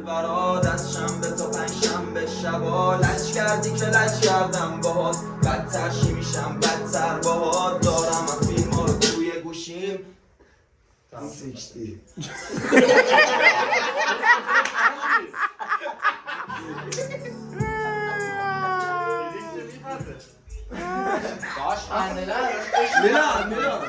برات از شنبه تا پنجشنبه شبا لج کردی که لج کردم باهات بدتر چی میشم بدتر باهات دارم از فیلم ها رو توی گوشیم سیکشتی باش خنده‌دار میلاد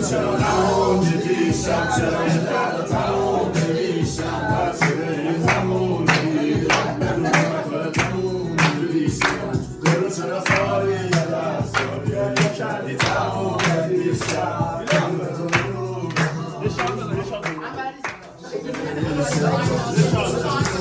چرا نموندی پیشم چرا این درد تموم نمیشم